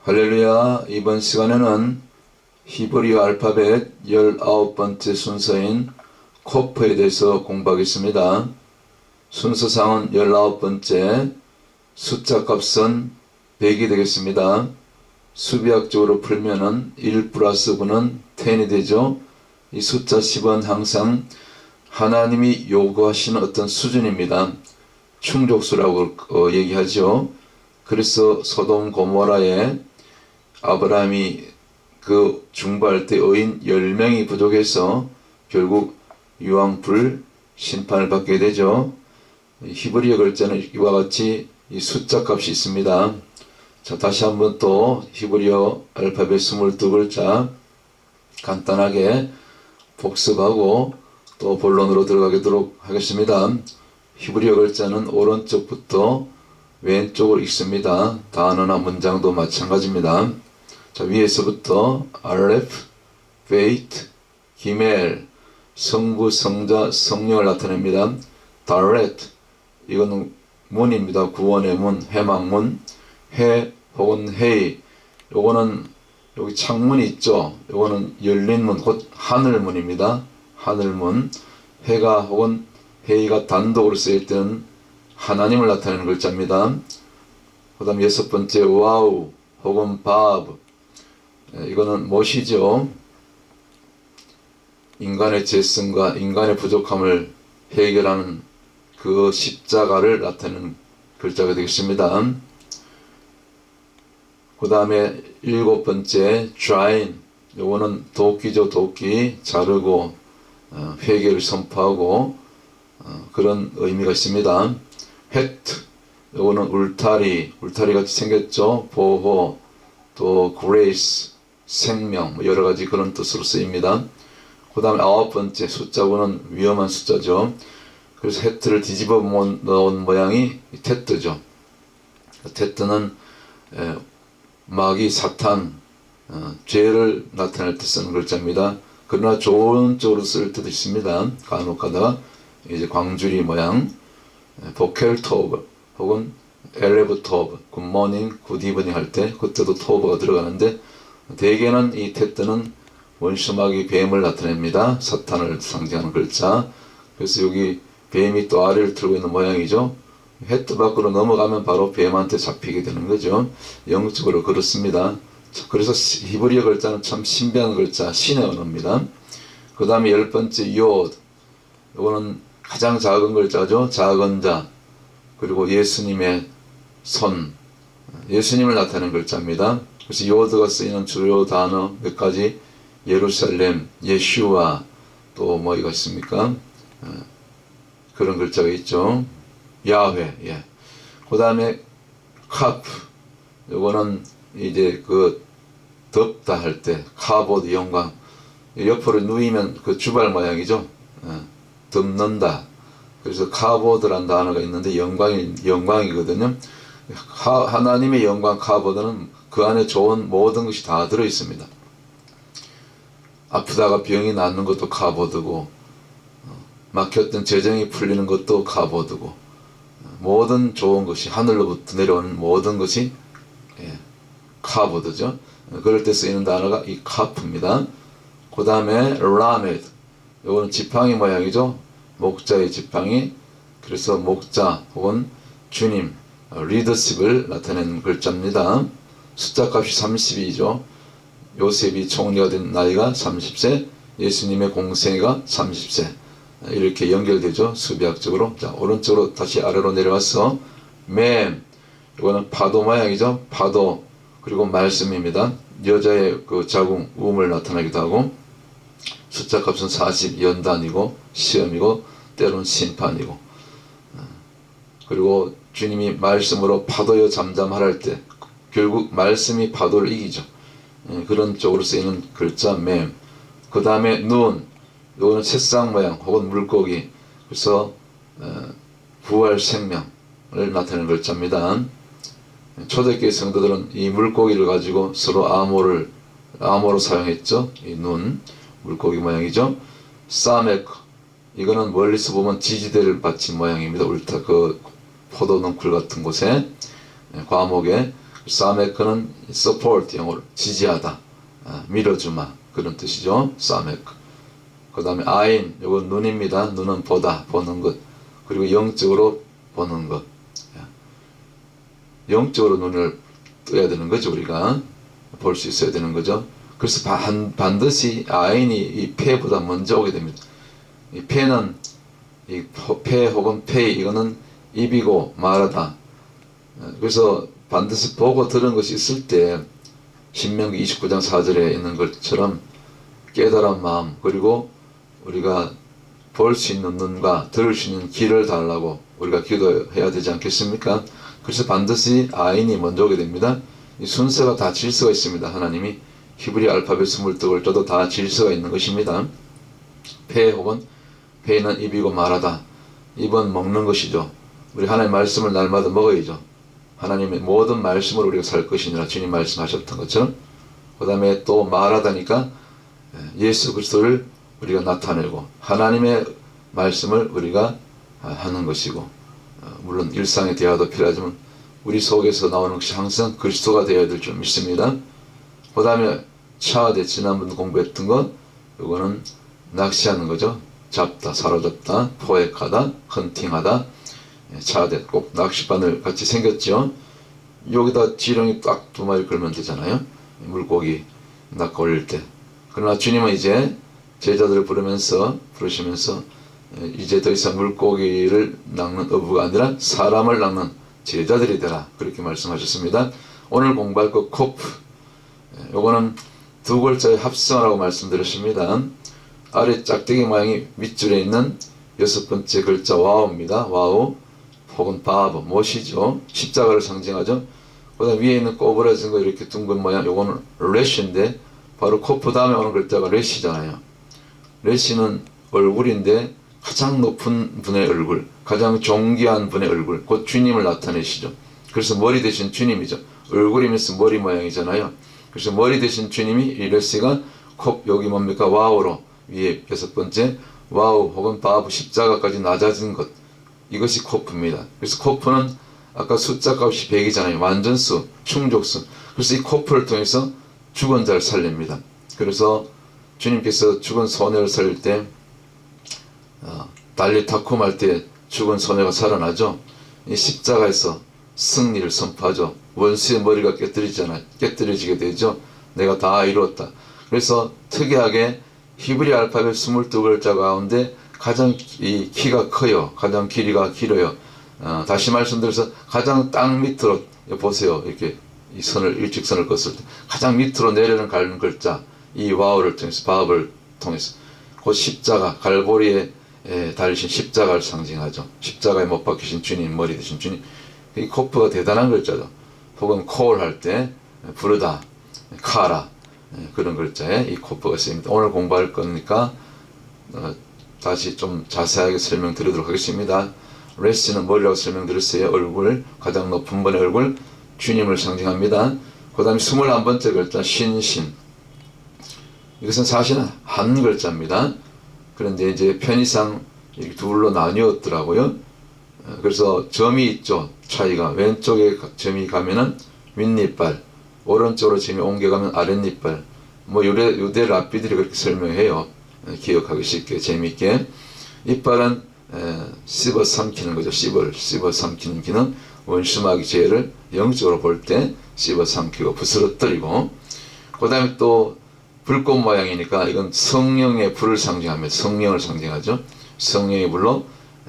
할렐루야. 이번 시간에는 히브리어 알파벳 19번째 순서인 코프에 대해서 공부하겠습니다. 순서상은 19번째, 숫자 값은 100이 되겠습니다. 수비학적으로 풀면은 1 플러스 9는 10이 되죠. 이 숫자 10은 항상 하나님이 요구하시는 어떤 수준입니다. 충족수라고 얘기하죠. 그래서 소돔 고모라에 아브라함이 그 중보할 때 의인 10명이 부족해서 결국 유황불 심판을 받게 되죠. 히브리어 글자는 이와 같이 이 숫자 값이 있습니다. 자, 다시 한번 또 히브리어 알파벳 22글자 간단하게 복습하고 또 본론으로 들어가도록 하겠습니다. 히브리어 글자는 오른쪽부터 왼쪽으로 읽습니다. 단어나 문장도 마찬가지입니다. 자, 위에서부터 알레프, 베이트, 기멜, 성부, 성자, 성령을 나타냅니다. 다렛, 이거는 문입니다. 구원의 문, 회망문, 해 혹은 헤이, 요거는 여기 창문이 있죠. 요거는 열린 문, 곧 하늘문입니다. 하늘문, 해가 혹은 헤이가 단독으로 쓰일 때는 하나님을 나타내는 글자입니다. 그 다음 6번째 와우 혹은 바브, 이거는 못이죠. 인간의 죄성과 인간의 부족함을 해결하는 그 십자가를 나타내는 글자가 되겠습니다. 그 다음에 7번째 drying, 요거는 도끼죠. 도끼, 자르고 회개를 선포하고 그런 의미가 있습니다. 헤트, 요거는 울타리, 울타리같이 생겼죠. 보호, 또 grace, 생명, 여러가지 그런 뜻으로 쓰입니다. 그 다음에 9번째 숫자고는 위험한 숫자죠. 그래서 헤트를 뒤집어 놓은 모양이 테트죠. 테트는 마귀, 사탄, 죄를 나타낼 때 쓰는 글자입니다. 그러나 좋은 쪽으로 쓸 때도 있습니다. 간혹가다가 이제 광주리 모양, 보켈토브 혹은 엘레브토브, 굿모닝, 굿이브닝 할 때 그때도 토브가 들어가는데 대개는 이 테트는 원수마귀 뱀을 나타냅니다. 사탄을 상징하는 글자. 그래서 여기 뱀이 또 알을 들고 있는 모양이죠. 헤트 밖으로 넘어가면 바로 뱀한테 잡히게 되는 거죠. 영적으로 그렇습니다. 그래서 히브리어 글자는 참 신비한 글자, 신의 언어입니다. 그 다음에 10번째 요드, 이거는 가장 작은 글자죠. 작은 자, 그리고 예수님의 손, 예수님을 나타내는 글자입니다. 그래서 요드가 쓰이는 주요 단어 몇 가지, 예루살렘, 예슈와, 또 뭐가 있습니까? 그런 글자가 있죠. 야훼, 예. 그 다음에 카프, 요거는 이제 그 덮다 할 때 카보드, 영광, 옆으로 누이면 그 주발 모양이죠. 덮는다. 그래서 카보드란 단어가 있는데 영광이거든요. 하나님의 영광 카보드는 그 안에 좋은 모든 것이 다 들어 있습니다. 아프다가 병이 낫는 것도 카보드고, 막혔던 재정이 풀리는 것도 카보드고, 모든 좋은 것이 하늘로부터 내려오는 모든 것이 카보드죠. 그럴 때 쓰이는 단어가 이 카프입니다. 그 다음에 라메드, 이거는 지팡이 모양이죠. 목자의 지팡이. 그래서 목자 혹은 주님, 리더십을 나타내는 글자입니다. 숫자 값이 32죠. 요셉이 총리가 된 나이가 30세, 예수님의 공생애가 30세. 이렇게 연결되죠. 수비학적으로. 자, 오른쪽으로 다시 아래로 내려와서 맴, 이거는 파도 모양이죠. 파도, 그리고 말씀입니다. 여자의 그 자궁, 우음을 나타나기도 하고, 숫자 값은 40, 연단이고 시험이고 때로는 심판이고, 그리고 주님이 말씀으로 파도여 잠잠하라 할 때 결국 말씀이 파도를 이기죠. 그런 쪽으로 쓰이는 글자 맴. 그 다음에 눈, 이거는 새싹 모양 혹은 물고기, 그래서 부활 생명을 나타내는 글자입니다. 초대교회 성도들은 이 물고기를 가지고 서로 암호로 사용했죠. 이 눈, 물고기 모양이죠. 사메크, 이거는 멀리서 보면 지지대를 받친 모양입니다. 울타 그 포도 넝쿨 같은 곳에, 과목에. 사메크는 support 영어로 지지하다, 밀어주마 그런 뜻이죠. 사메크. 그 다음에 아인, 이건 눈입니다. 눈은 보다, 보는 것. 그리고 영적으로 보는 것. 영적으로 눈을 떠야 되는 거죠. 우리가 볼 수 있어야 되는 거죠. 그래서 반드시 아인이 이 폐보다 먼저 오게 됩니다. 이 폐는 이 폐 혹은 폐, 이거는 입이고 말하다. 그래서 반드시 보고 들은 것이 있을 때 신명기 29장 4절에 있는 것처럼 깨달은 마음, 그리고 우리가 볼 수 있는 눈과 들을 수 있는 귀를 달라고 우리가 기도해야 되지 않겠습니까? 그래서 반드시 아인이 먼저 오게 됩니다. 이 순서가 다 질서가 있습니다. 하나님이 히브리 알파벳 22글자도 다 질서가 있는 것입니다. 폐 혹은 폐는 입이고 말하다. 입은 먹는 것이죠. 우리 하나님의 말씀을 날마다 먹어야죠. 하나님의 모든 말씀으로 우리가 살 것이니라 주님 말씀하셨던 것처럼. 그 다음에 또 말하다니까 예수 그리스도를 우리가 나타내고 하나님의 말씀을 우리가 하는 것이고, 물론 일상의 대화도 필요하지만 우리 속에서 나오는 것이 항상 그리스도가 되어야 될 줄 믿습니다. 그 다음에 차대, 지난번 공부했던 것, 이거는 낚시하는 거죠. 잡다, 사로잡다, 포획하다, 헌팅하다. 차대, 꼭 낚시바늘 같이 생겼죠. 여기다 지렁이 딱 2마리 걸면 되잖아요. 물고기 낚아 올릴 때. 그러나 주님은 이제 제자들을 부르시면서 이제 더 이상 물고기를 낚는 어부가 아니라 사람을 낚는 제자들이 되라, 그렇게 말씀하셨습니다. 오늘 공부할 것 코프, 요거는 2글자의 합성어라고 말씀드렸습니다. 아래 짝대기 모양이 밑줄에 있는 6번째 글자 와우입니다. 와우 혹은 바브, 못이죠. 십자가를 상징하죠. 그 다음 위에 있는 꼬부라진 거 이렇게 둥근 모양, 요거는 렛인데 바로 코프 다음에 오는 글자가 렛이잖아요. 렛이는 얼굴인데 가장 높은 분의 얼굴, 가장 존귀한 분의 얼굴, 곧 주님을 나타내시죠. 그래서 머리 대신 주님이죠. 얼굴이면서 머리 모양이잖아요. 그래서 머리 대신 주님이 이 렛시가 여기 뭡니까? 와우로 위에 6번째 와우 혹은 바브, 십자가까지 낮아진 것, 이것이 코프입니다. 그래서 코프는 아까 숫자 값이 100이잖아요. 완전수, 충족수. 그래서 이 코프를 통해서 죽은 자를 살립니다. 그래서 주님께서 죽은 소녀를 살릴 때 달리타콤할 때 죽은 소녀가 살아나죠. 이 십자가에서 승리를 선포하죠. 원수의 머리가 깨뜨려지게 되죠. 내가 다 이루었다. 그래서 특이하게 히브리 알파벳 22글자 가운데 가장 이 키가 커요. 가장 길이가 길어요. 다시 말씀드려서 가장 땅 밑으로 보세요. 이렇게 이 선을, 일직선을 껐을 때 가장 밑으로 내려가는 글자, 이 와우를 통해서, 바브를 통해서 그 십자가, 갈보리에 달리신 십자가를 상징하죠. 십자가에 못 박히신 주님, 머리 대신 주님. 이 코프가 대단한 글자죠. 혹은 콜 할 때 부르다, 카라, 그런 글자에 이 코프가 쓰입니다. 오늘 공부할 거니까 다시 좀 자세하게 설명드리도록 하겠습니다. 레시는 머리라고 설명드렸어요. 얼굴, 가장 높은 분의 얼굴, 주님을 상징합니다. 그 다음에 21번째 글자 신신, 이것은 사실은 한 글자입니다. 그런데 이제 편의상 이렇게 둘로 나뉘었더라고요. 그래서 점이 있죠. 차이가, 왼쪽에 점이 가면은 윗니빨, 오른쪽으로 점이 옮겨가면 아랫니빨. 뭐 유대 랍비들이 그렇게 설명해요. 기억하기 쉽게 재미있게. 이빨은 씹어 삼키는 거죠. 씹어 삼키는 기는 원수마귀 죄를 영적으로 볼 때 씹어 삼키고 부스러뜨리고, 그 다음에 또 불꽃 모양이니까 이건 성령의 불을 상징합니다. 성령을 상징하죠. 성령의 불로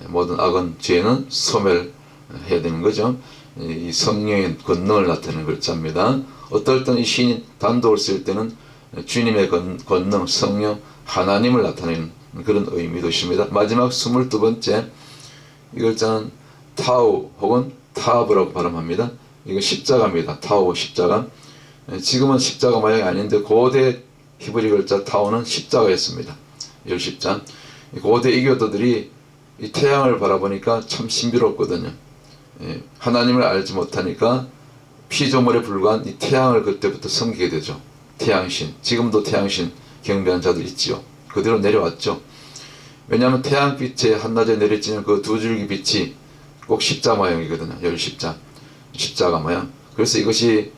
모든 악은 죄는 소멸해야 되는 거죠. 이 성령의 권능을 나타내는 글자입니다. 어떨 때는 이 신이 단독을 쓸 때는 주님의 권능, 성령, 하나님을 나타내는 그런 의미도 있습니다. 마지막 22번째 이 글자는 타우 혹은 타브라고 발음합니다. 이거 십자가입니다. 타우, 십자가. 지금은 십자가 모양이 아닌데 고대 히브리 글자 타우는 십자가였습니다. 열십자. 고대 이교도들이 이 태양을 바라보니까 참 신비롭거든요. 하나님을 알지 못하니까 피조물에 불과한 이 태양을 그때부터 섬기게 되죠. 태양신. 지금도 태양신 경배하는 자들 있지요. 그대로 내려왔죠. 왜냐하면 태양빛에 한낮에 내리쬐는 그 2줄기 빛이 꼭 십자 모양이거든요. 열십자. 십자가 모양. 그래서 이것이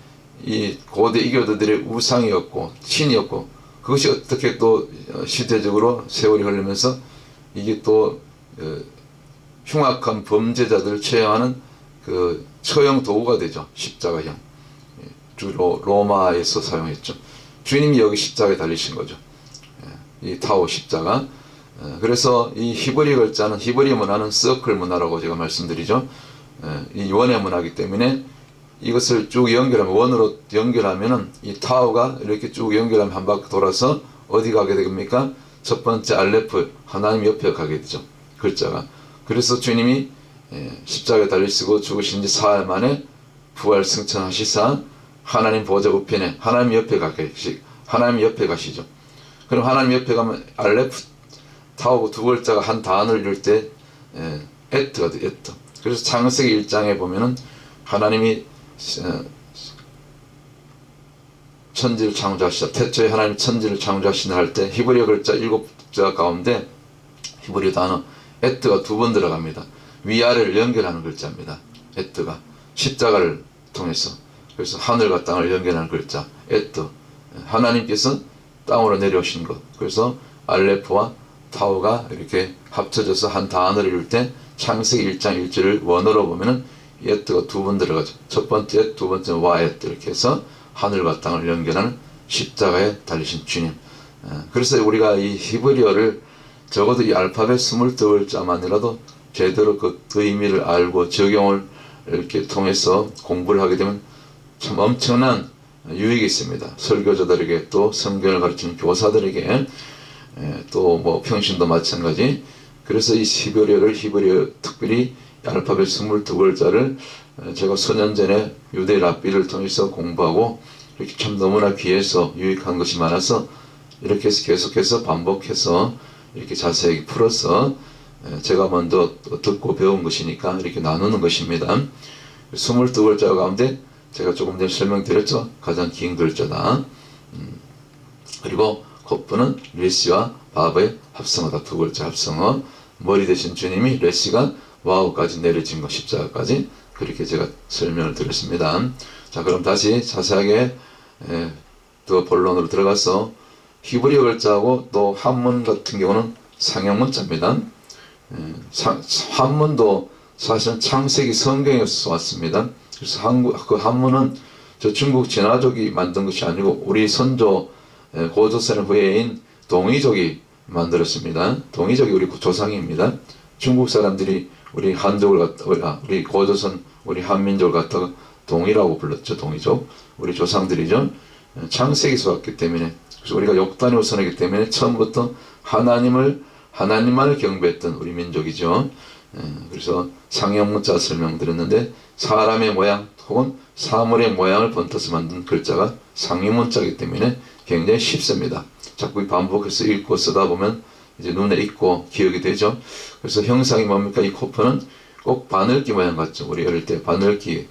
이 고대 이교도들의 우상이었고 신이었고, 그것이 어떻게 또 시대적으로 세월이 흐르면서 이게 또 흉악한 범죄자들을 처형하는 그 처형 도구가 되죠. 십자가형. 주로 로마에서 사용했죠. 주님이 여기 십자가에 달리신 거죠. 이 타오 십자가. 그래서 이 히브리 글자는, 히브리 문화는 서클 문화라고 제가 말씀드리죠. 이 원의 문화이기 때문에 이것을 쭉 연결하면, 원으로 연결하면은 이 타오가 이렇게 쭉 연결하면 한 바퀴 돌아서 어디 가게 됩니까? 첫 번째 알레프, 하나님 옆에 가게 되죠. 글자가. 그래서 주님이 십자가에 달리시고 죽으신 지 사흘 만에 부활 승천하시사 하나님 보좌 우편에 하나님 옆에 가시죠. 그럼 하나님 옆에 가면 알레프, 타오고 두 글자가 한 단어를 이룰 때 에트가 돼, 에트. 그래서 창세기 1장에 보면은 하나님이 천지를 창조하시다. 태초에 하나님 천지를 창조하시다 할 때 히브리어 글자 7자 가운데 히브리어 단어 에트가 2번 들어갑니다. 위아래를 연결하는 글자입니다. 에트가 십자가를 통해서. 그래서 하늘과 땅을 연결하는 글자 에트. 하나님께서 땅으로 내려오신 것. 그래서 알레프와 타오가 이렇게 합쳐져서 한 단어를 이룰 때 창세기 1장 1절을 원어로 보면은 에트가 2번 들어가죠. 첫 번째 에트, 두 번째 와에트, 이렇게 해서 하늘과 땅을 연결하는 십자가에 달리신 주님. 그래서 우리가 이 히브리어를 적어도 이 알파벳 22글자만이라도 제대로 그 의미를 알고 적용을 이렇게 통해서 공부를 하게 되면 참 엄청난 유익이 있습니다. 설교자들에게, 또 성경을 가르치는 교사들에게, 또 뭐 평신도 마찬가지. 그래서 이 히브리어 특별히 알파벳 22글자를 제가 수년 전에 유대 랍비를 통해서 공부하고 이렇게 참 너무나 귀해서 유익한 것이 많아서 이렇게 해서 계속해서 반복해서 이렇게 자세히 풀어서 제가 먼저 듣고 배운 것이니까 이렇게 나누는 것입니다. 22글자 가운데 제가 조금 전에 설명드렸죠. 가장 긴 글자다. 그리고 코프는 레시와 바브의 합성어다. 2글자 합성어. 머리 대신 주님이 레시가 와우까지 내려진 것, 십자가까지. 그렇게 제가 설명을 드렸습니다. 자, 그럼 다시 자세하게 또 본론으로 들어가서 히브리어 글자하고 또 한문 같은 경우는 상형문자입니다. 한문도 사실은 창세기 성경에서 왔습니다. 그래서 그 한문은 저 중국 진화족이 만든 것이 아니고 우리 선조 고조선 후예인 동이족이 만들었습니다. 동이족이 우리 조상입니다. 중국 사람들이 우리 한족을 우리 고조선, 우리 한민족을 갖다가 동이라고 불렀죠. 동이족. 우리 조상들이죠. 창세기에서 왔기 때문에, 그래서 우리가 욕단의 후손이기 때문에 처음부터 하나님만을 경배했던 우리 민족이죠. 그래서 상형문자 설명드렸는데, 사람의 모양 혹은 사물의 모양을 번터서 만든 글자가 상형문자이기 때문에 굉장히 쉽습니다. 자꾸 반복해서 읽고 쓰다 보면 이제 눈에 익고 기억이 되죠. 그래서 형상이 뭡니까? 이 코프는 꼭 바늘귀 모양 같죠. 우리 어릴 때 바늘귀,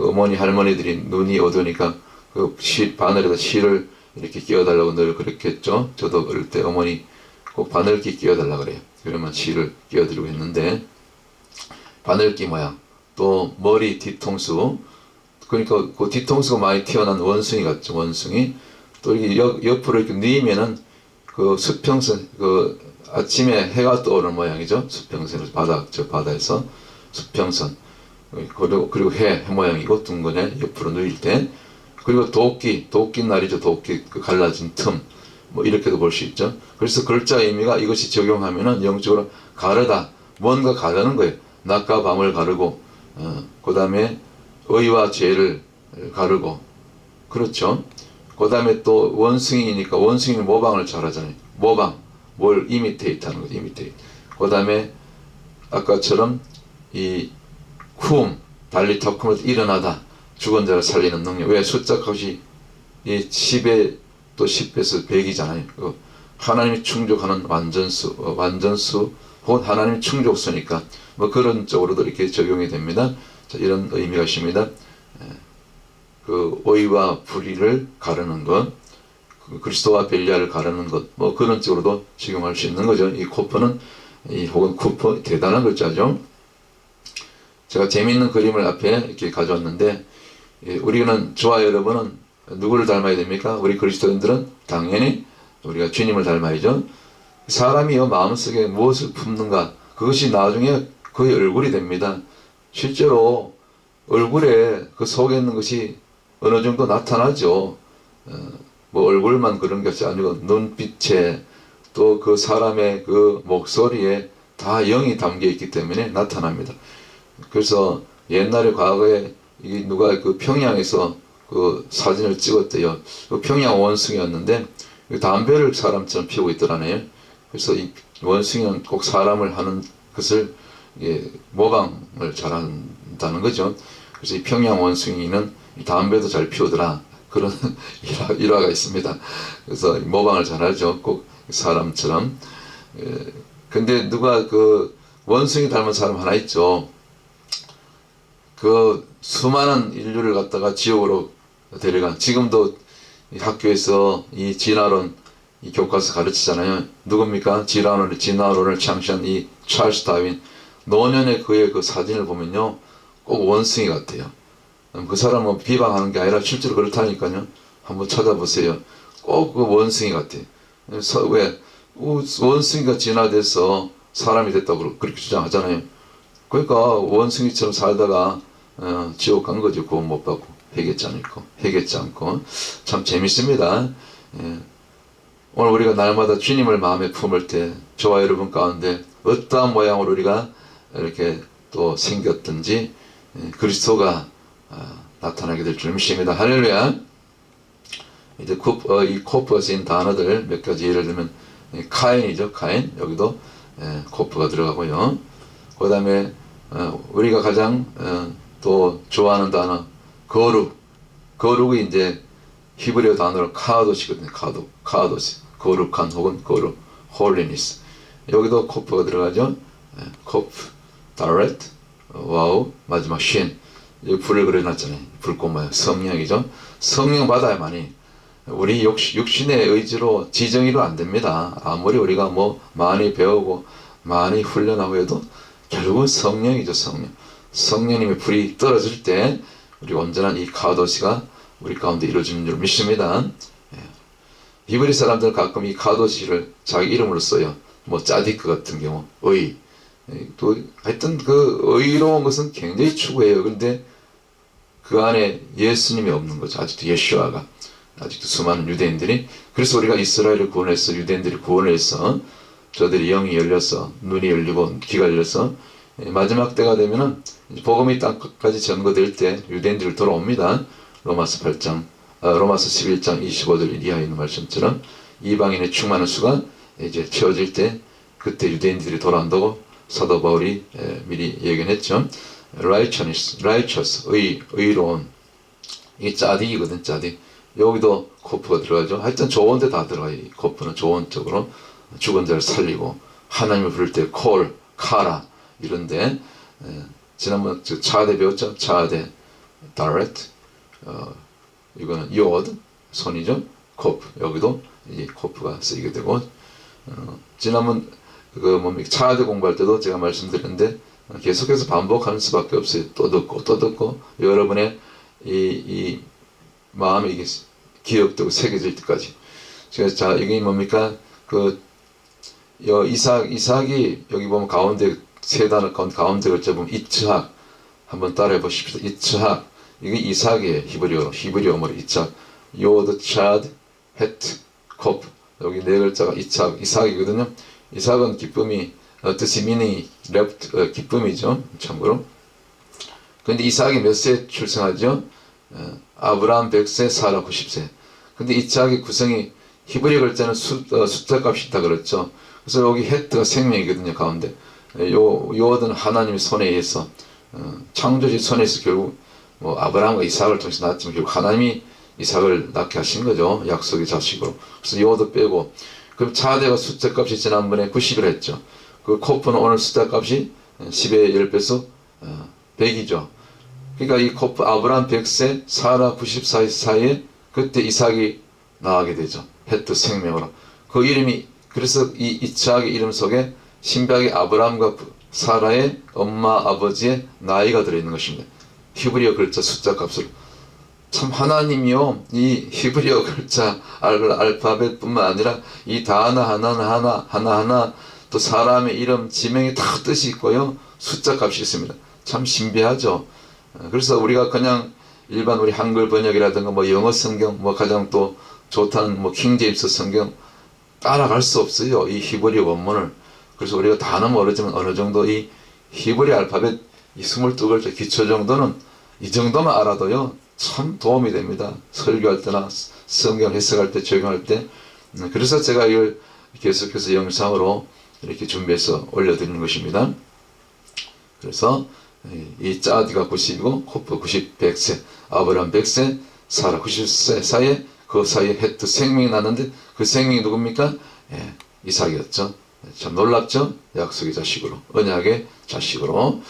어머니 할머니들이 눈이 어두우니까 그 바늘에다 실을 이렇게 끼워달라고 늘 그렇게 했죠. 저도 어릴 때 어머니 꼭 바늘귀 끼워달라 그래요. 그러면 실을 끼워드리고 했는데, 바늘귀 모양, 또 머리 뒤통수, 그러니까 그 뒤통수가 많이 튀어나온 원숭이 같죠. 원숭이. 또 이렇게 옆으로 이렇게 뉘면은 그 수평선, 그 아침에 해가 떠오르는 모양이죠. 수평선, 바다에서 수평선. 그리고 해 모양이고, 둥근에 옆으로 누일 때. 그리고 도끼 날이죠. 도끼, 그 갈라진 틈. 뭐 이렇게도 볼 수 있죠. 그래서 글자 의미가 이것이 적용하면은 영적으로 가르다. 뭔가 가르는 거예요. 낮과 밤을 가르고, 그 다음에 의와 죄를 가르고. 그렇죠. 그 다음에 또 원숭이니까 원숭이는 모방을 잘하잖아요. 모방. 뭘 이미테이트 하는 거죠. 이미테이트. 그 다음에 아까처럼 이 달리 더 크면 일어나다. 죽은 자를 살리는 능력. 왜 숫자 값이 이 10에 또 10에서 100이잖아요. 하나님이 충족하는 완전수 혹은 하나님이 충족수니까 뭐 그런 쪽으로도 이렇게 적용이 됩니다. 자, 이런 의미가 있습니다. 그 오이와 불의를 가르는 것, 그리스도와 벨리아를 가르는 것, 뭐 그런 쪽으로도 적용할 수 있는 거죠. 이 코프는 혹은 쿠퍼 대단한 글자죠. 제가 재미있는 그림을 앞에 이렇게 가져왔는데, 예, 우리는 저와 여러분은 누구를 닮아야 됩니까? 우리 그리스도인들은 당연히 우리가 주님을 닮아야죠. 사람이요 마음속에 무엇을 품는가 그것이 나중에 그의 얼굴이 됩니다. 실제로 얼굴에 그 속에 있는 것이 어느 정도 나타나죠. 뭐 얼굴만 그런 것이 아니고 눈빛에 또 그 사람의 그 목소리에 다 영이 담겨 있기 때문에 나타납니다. 그래서 옛날에 과거에 이 누가 그 평양에서 그 사진을 찍었대요. 그 평양 원숭이였는데 담배를 사람처럼 피우고 있더라네요. 그래서 이 원숭이는 꼭 사람을 하는 것을 모방을 잘한다는 거죠. 그래서 이 평양 원숭이는 담배도 잘 피우더라. 그런 일화가 있습니다. 그래서 모방을 잘하죠. 꼭 사람처럼. 근데 누가 그 원숭이 닮은 사람 하나 있죠. 그 수많은 인류를 갖다가 지옥으로 데려간, 지금도 학교에서 이 진화론 이 교과서 가르치잖아요. 누굽니까? 진화론을 창시한 이 찰스 다윈. 노년에 그의 그 사진을 보면요, 꼭 원숭이 같아요. 그 사람은 비방하는 게 아니라 실제로 그렇다니까요. 한번 찾아보세요. 꼭 그 원숭이 같아요. 왜? 원숭이가 진화돼서 사람이 됐다고 그렇게 주장하잖아요. 그러니까 원숭이처럼 살다가 지옥 간 거죠. 구원 못 받고 회개치 않고 참 재밌습니다. 예. 오늘 우리가 날마다 주님을 마음에 품을 때 저와 여러분 가운데 어떠한 모양으로 우리가 이렇게 또 생겼든지 그리스도가 나타나게 될 줄 믿습니다. 할렐루야. 이제 이 코프가 쓰인 단어들 몇 가지 예를 들면 카인이죠. 카인. 여기도 코프가 들어가고요. 그 다음에 우리가 가장 또 좋아하는 단어 거룩이 이제 히브리어 단어로 카도시거든요. 카도시. 거룩한 혹은 거룩, holiness. 여기도 코프가 들어가죠. 코프, 다렛, 와우, 마지막 신. 여기 불을 그려놨잖아요. 불꽃 모양. 성령이죠. 성령 받아야만이. 우리 육신의 의지로 지정의로 안 됩니다. 아무리 우리가 뭐 많이 배우고 많이 훈련하고 해도 결국은 성령이죠. 성령님의 불이 떨어질 때 우리 온전한 이 카도시가 우리 가운데 이루어지는 줄 믿습니다. 히브리 사람들은 가끔 이 카도시를 자기 이름으로 써요. 뭐 짜디크 같은 경우 또 하여튼 그 의로운 것은 굉장히 추구해요. 그런데 그 안에 예수님이 없는 거죠. 아직도 예수아가 아직도 수많은 유대인들이. 그래서 우리가 이스라엘을 구원해서 유대인들이 구원을 해서 저들이 영이 열려서 눈이 열리고 귀가 열려서 마지막 때가 되면은 복음이 땅까지 전거될 때 유대인들이 돌아옵니다. 로마서 11장 25절 이하에 있는 말씀처럼 이방인의 충만한 수가 이제 채워질 때 그때 유대인들이 돌아온다고 사도 바울이 미리 예견했죠. righteous, 의로운. 이게 짜딕이거든, 짜딕. 여기도 코프가 들어가죠. 하여튼 좋은 데 다 들어가요. 이 코프는 좋은 쪽으로 죽은 자를 살리고 하나님을 부를 때 콜, 카라 이런데 지난번 차대 배웠죠. 차대, 다렛, 이거는 요드, 손이죠. 코프. 여기도 이 코프가 쓰이게 되고 지난번 차대 공부할 때도 제가 말씀드렸는데 계속해서 반복하는 수밖에 없어요. 또 듣고 여러분의 이 마음에 이게 기억되고 새겨질 때까지. 그래서 자, 이게 뭡니까? 이삭이 여기 보면 가운데 세 단어 가운데 글자 보면 이츠학 한번 따라해 보십시오. 이츠학. 이게 이삭이에요. 히브리어로 이삭. 요드, 차드, 헤트, 코프. 여기 네 글자가 이삭이거든요. 이삭은 기쁨이 뜻이 미니 기쁨이죠. 참고로. 근데 이삭이 몇 세 출생하죠? 아브라함 100세, 사라 90세. 근데 이삭의 구성이 히브리 글자는 숫자 값이 있다 그랬죠. 그래서 여기 헤트가 생명이거든요. 가운데. 요어든 하나님의 손에 의해서 창조주 손에서 결국 뭐 아브라함과 이삭을 통해서 낳았지만 결국 하나님이 이삭을 낳게 하신 거죠. 약속의 자식으로. 그래서 요어도 빼고. 그럼 차대가 숫자 값이 지난번에 90을 했죠. 그 코프는 오늘 숫자 값이 10의 10배수 100이죠. 그러니까 이 코프 아브라함 100세, 사라 94세 사이에 그때 이삭이 나가게 되죠. 헤트 생명으로. 그 이름이 그래서 이 이삭의 이름 속에 신비하게 아브라함과 사라의 엄마 아버지의 나이가 들어있는 것입니다. 히브리어 글자 숫자 값으로. 참 하나님이요 이 히브리어 글자 알파벳뿐만 아니라 이 단어 하나하나 또 사람의 이름 지명이 다 뜻이 있고요 숫자 값이 있습니다. 참 신비하죠. 그래서 우리가 그냥 일반 우리 한글 번역이라든가 뭐 영어 성경 뭐 가장 또 좋다는 뭐 킹제임스 성경 따라갈 수 없어요 이 히브리 원문을. 그래서 우리가 단어 모르지만 어느 정도 이 히브리 알파벳 이 22글자 기초 정도는 이 정도만 알아도요 참 도움이 됩니다. 설교할 때나 성경 해석할 때 적용할 때. 그래서 제가 이걸 계속해서 영상으로 이렇게 준비해서 올려드리는 것입니다. 그래서 이 짜디가 90이고 코프 100세 아브라함 100세 사라 90세 사이에 그 사이에 헤트 생명이 났는데 그 생명이 누굽니까? 예, 이삭이었죠. 참 놀랍죠? 약속의 자식으로 언약의 자식으로.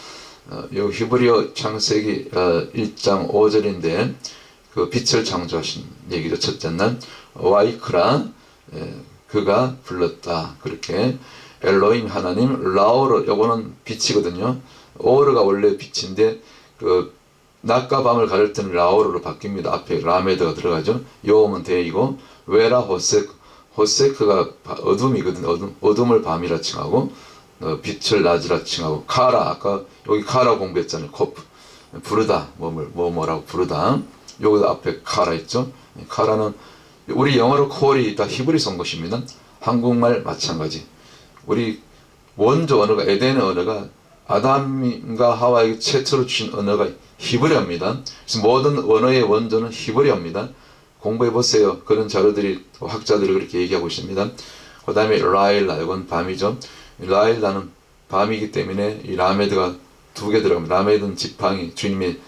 요 히브리어 창세기 1장 5절인데 그 빛을 창조하신 얘기죠. 첫째 날 와이크라 그가 불렀다. 그렇게 엘로힘 하나님 라오르 요거는 빛이거든요. 오르가 원래 빛인데 그 낮과 밤을 가릴 때는 라오르로 바뀝니다. 앞에 라메드가 들어가죠. 요음은 대이고 웨라 호세크가 어둠이거든요. 어둠을 밤이라 칭하고 빛을 낮이라 칭하고 카라 아까 여기 카라 공부했잖아요. 코프 부르다 뭐라고 부르다. 여기 앞에 카라 있죠. 카라는 우리 영어로 콜이 다 히브리 쓴 것입니다. 한국말 마찬가지. 우리 원조 언어가 에덴의 언어가 아담과 하와에게 최초로 주신 언어가 히브리어입니다. 그래서 모든 언어의 원조는 히브리어입니다. 공부해 보세요. 그런 자료들이 학자들이 그렇게 얘기하고 있습니다. 그 다음에 라일라 이건 밤이죠. 라일라는 밤이기 때문에 이 라메드가 2개 들어갑니다. 라메드는 지팡이 주님의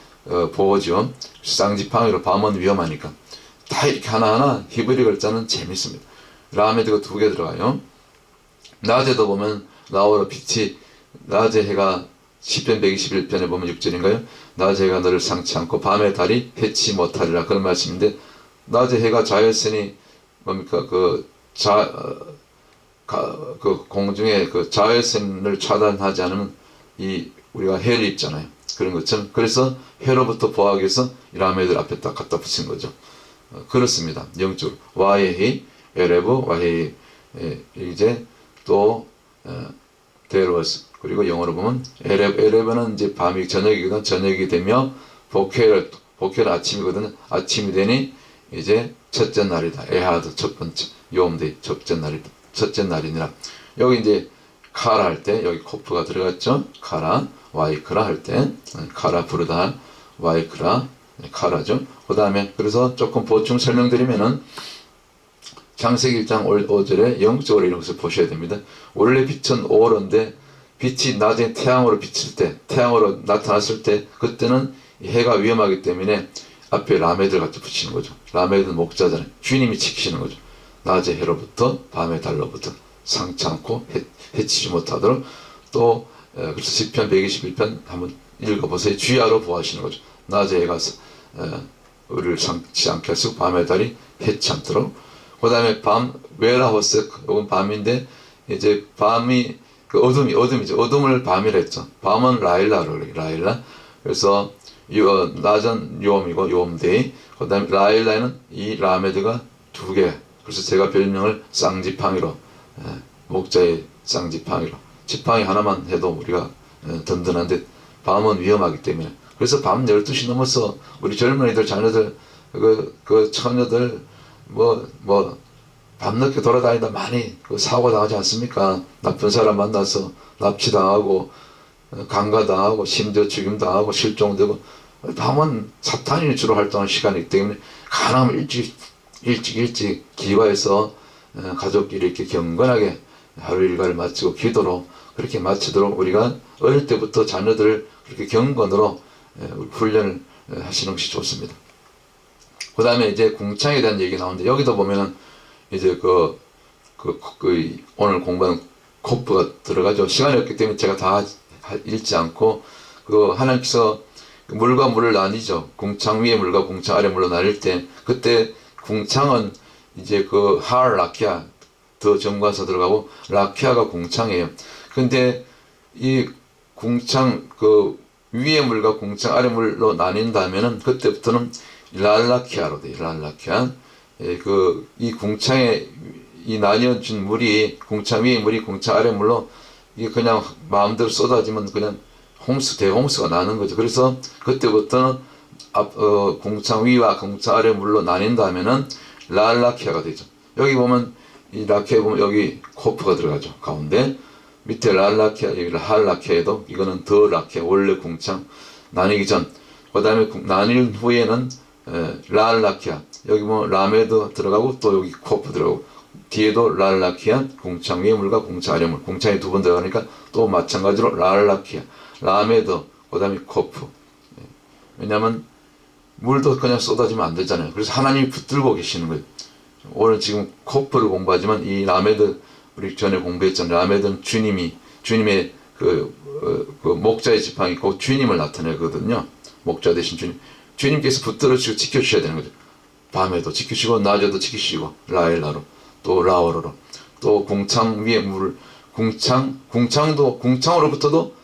보호죠. 쌍지팡이로 밤은 위험하니까 다 이렇게 하나하나 히브리 글자는 재밌습니다. 라메드가 2개 들어가요. 낮에도 보면 나오라 빛이 낮에 해가 시편 121편에 보면 6절인가요? 낮에 해가 너를 상치 않고 밤에 달이 해치 못하리라 그런 말씀인데 낮에 해가 자였으니 뭡니까 그 공중에 그 자외선을 차단하지 않으면 이 우리가 해를 입잖아요. 그런 것처럼 그래서 해로부터 보호하기 위해서 이 라메들 앞에 딱 갖다 붙인 거죠. 그렇습니다. 영적으로 와헤이 에레브 와헤이 이제 또 데로스 그리고 영어로 보면 에레브는 이제 밤이 저녁이거든. 저녁이 되며 보켈은 아침이거든. 아침이 되니 이제 첫째 날이다. 에하드 첫 번째 요음데이 첫째 날이니라. 여기 이제 카라 할 때 여기 코프가 들어갔죠. 카라 와이크라 할 때 카라 부르다 와이크라 카라죠. 그 다음에 그래서 조금 보충 설명드리면은 창세기 1장 5절에 영적으로 이런 것을 보셔야 됩니다. 원래 빛은 오른데 빛이 낮에 태양으로 비칠 때 태양으로 나타났을 때 그때는 해가 위험하기 때문에 앞에 라메드를 같이 붙이는 거죠. 라메드는 목자잖아요. 주님이 지키시는 거죠. 낮에 해로부터 밤에 달로부터 상치 않고 해치지 못하도록 또 그래서 시편 121편 한번 읽어보세요. 주야로 보호하시는 거죠. 낮에 해가 우리를 상치 않게 하시고 밤에 달이 해치 않도록. 그 다음에 밤 웨라호스 이건 밤인데 이제 밤이 그 어둠이죠. 어둠을 밤이라 했죠. 밤은 라일라로 그래요. 라일라. 그래서 낮은 요음이고 요음데이. 그 다음에 라일라에는 이 라메드가 2개. 그래서 제가 별명을 쌍지팡이로 목자의 쌍지팡이로 지팡이 하나만 해도 우리가 든든한데 밤은 위험하기 때문에 그래서 밤 12시 넘어서 우리 젊은이들 자녀들 그 처녀들 밤늦게 돌아다니다 많이 사고 당하지 않습니까? 나쁜 사람 만나서 납치당하고 강간당하고 심지어 죽임당하고 실종되고 밤은 사탄이 주로 활동하는 시간이기 때문에 가능하면 일찍 기과해서 가족끼리 이렇게 경건하게 하루 일과를 마치고 기도로 그렇게 마치도록 우리가 어릴 때부터 자녀들을 그렇게 경건으로 훈련을 하시는 것이 좋습니다. 그 다음에 이제 궁창에 대한 얘기 나오는데 여기도 보면은 이제 오늘 공부한 코프가 들어가죠. 시간이 없기 때문에 제가 다 읽지 않고 하나님께서 물과 물을 나뉘죠. 궁창 위에 물과 궁창 아래 물로 나뉠 때 그때 궁창은 이제 라키아 더 정관사 들어가고 라키아가 궁창이에요. 근데 이 궁창 위에 물과 궁창 아래 물로 나뉜다면은 그때부터는 랄라키아로 돼. 랄라키아. 이 궁창에 이 나뉘어진 물이 궁창 위에 물이 궁창 아래 물로 이게 그냥 마음대로 쏟아지면 그냥 대홍수가 나는 거죠. 그래서 그때부터는 궁창 위와 궁창 아래 물로 나뉜다면은 랄라키아가 되죠. 여기 보면 이 라키아에 보면 여기 코프가 들어가죠. 가운데 밑에 랄라키아, 여기 할라키아에도 이거는 더 라키아, 원래 궁창 나뉘기 전. 그 다음에 나뉠 후에는 랄라키아, 여기 뭐 라메드 들어가고 또 여기 코프 들어가고 뒤에도 랄라키아, 궁창 위의 물과 궁창 아래 물, 궁창이 두 번 들어가니까 또 마찬가지로 랄라키아, 라메드, 그 다음에 코프. 왜냐하면 물도 그냥 쏟아지면 안 되잖아요. 그래서 하나님이 붙들고 계시는 거예요. 오늘 지금 코프를 공부하지만 이 라메드, 우리 전에 공부했잖아요. 라메드는 주님의 그 목자의 지팡이, 그 주님을 나타내거든요. 목자 대신 주님께서 붙들어주시고 지켜주셔야 되는 거죠. 밤에도 지키시고 낮에도 지키시고 라엘라로 또 라오로로 또 궁창 위에 물을 궁창으로부터도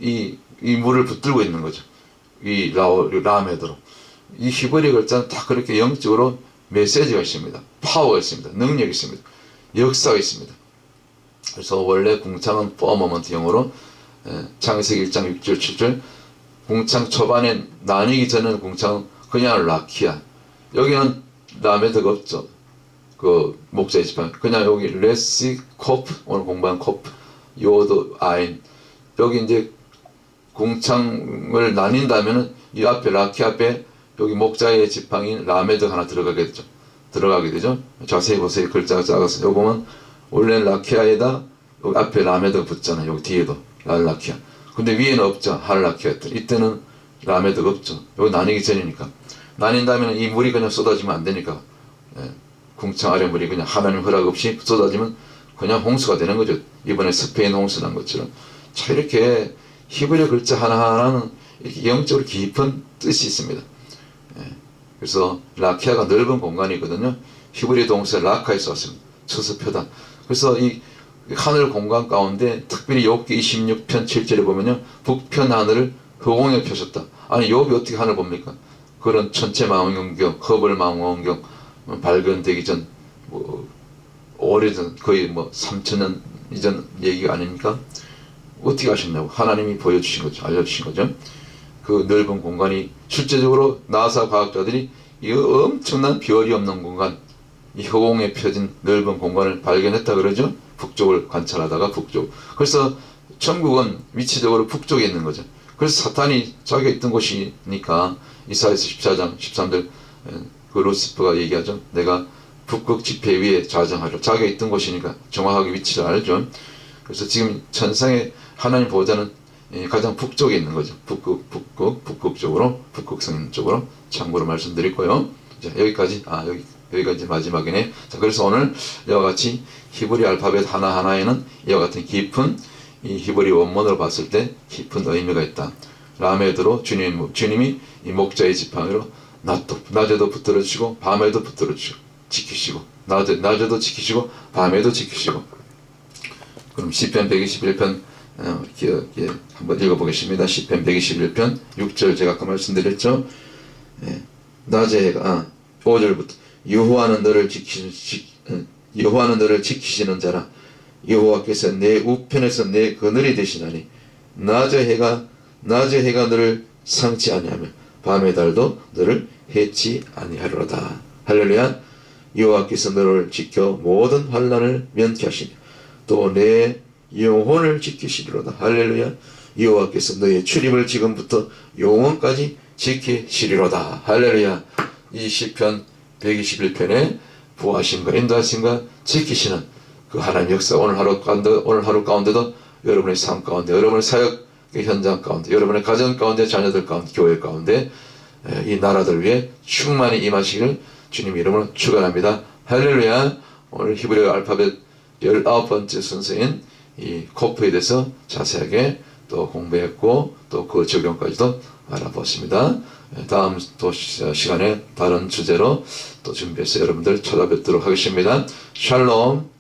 이 물을 붙들고 있는 거죠. 이 라메드로 이 히브리 글자는 다 그렇게 영적으로 메시지가 있습니다. 파워가 있습니다. 능력이 있습니다. 역사가 있습니다. 그래서 원래 궁창은 퍼머먼트 영어로 창세기 1장 6절 7절 궁창 초반에 나뉘기 전에는 궁창은 그냥 라키아, 여기는 라메드가 없죠. 그 목자의 지팡이 그냥 여기 레시 코프, 오늘 공부한 코프 요드 아인, 여기 이제 궁창을 나뉜다면은 이 앞에 라키 앞에 여기 목자의 지팡이 라메드 하나 들어가게 되죠. 자세히 보세요. 글자가 작아서 여기 보면 원래 라키아에다 여기 앞에 라메드가 붙잖아요. 여기 뒤에도 랄라키아. 근데 위에는 없죠. 할라키아. 이때는 라메드가 없죠. 여기 나뉘기 전이니까. 나뉜다면 이 물이 그냥 쏟아지면 안 되니까. 궁창 아래 물이 그냥 하나님 허락 없이 쏟아지면 그냥 홍수가 되는 거죠. 이번에 스페인 홍수 난 것처럼. 자, 이렇게 히브리 글자 하나하나는 이렇게 영적으로 깊은 뜻이 있습니다. 그래서 라키아가 넓은 공간이거든요. 히브리 동사 라카에서 왔습니다. 처서표단. 그래서 이 하늘 공간 가운데 특별히 욥기 26편 7절에 보면요, 북편 하늘을 허공에 펴셨다. 아니 욥이 어떻게 하늘 봅니까? 그런 천체 망원경, 허블 망원경 발견되기 전 오래전 거의 3000년 이전 얘기가 아닙니까? 어떻게 하셨냐고 하나님이 보여주신 거죠. 알려주신 거죠. 그 넓은 공간이 실제적으로 나사 과학자들이 이 엄청난 별이 없는 공간, 이 허공에 펴진 넓은 공간을 발견했다 그러죠. 북쪽을 관찰하다가 북쪽. 그래서 천국은 위치적으로 북쪽에 있는 거죠. 그래서 사탄이 자기가 있던 곳이니까 이사야서 14장 13절 그 루시퍼가 얘기하죠. 내가 북극 지폐 위에 좌정하려. 자기가 있던 곳이니까 정확하게 위치를 알죠. 그래서 지금 천상의 하나님 보호자는 가장 북쪽에 있는 거죠. 북극 쪽으로, 북극성 있는 쪽으로 참고로 말씀드리고요. 자, 여기까지 마지막이네. 자, 그래서 오늘 이와 같이 히브리 알파벳 하나하나에는 이와 같은 깊은 이 히브리 원문으로 봤을 때 깊은 의미가 있다. 라메드로 주님이 이 목자의 지팡이로 낮에도 붙들어주시고 밤에도 붙들어주시고 지키시고 낮에도 지키시고 밤에도 지키시고. 그럼 시편 121편 한번 읽어보겠습니다. 시편 121편 6절 제가 아까 말씀드렸죠. 낮에 해가 5절부터 여호와는 너를 지키시는 자라. 여호와께서 내 우편에서 내 그늘이 되시나니 낮의 해가 너를 상치 아니하며 밤의 달도 너를 해치 아니하리로다. 할렐루야. 여호와께서 너를 지켜 모든 환난을 면케 하시며 또 내 영혼을 지키시리로다. 할렐루야. 여호와께서 너의 출입을 지금부터 영원까지 지키시리로다. 할렐루야. 이 시편 121편에 부하심과 인도하심과 지키시는 그 하나님 역사 오늘 하루 가운데도 여러분의 삶 가운데, 여러분의 사역 현장 가운데, 여러분의 가정 가운데, 자녀들 가운데, 교회 가운데 이 나라들 위해 충만히 임하시기를 주님 이름으로 축원합니다. 할렐루야. 오늘 히브리 알파벳 19번째 순서인 이 코프에 대해서 자세하게 또 공부했고 또 그 적용까지도 알아보았습니다. 다음 또 시간에 다른 주제로 또 준비해서 여러분들 찾아뵙도록 하겠습니다. 샬롬.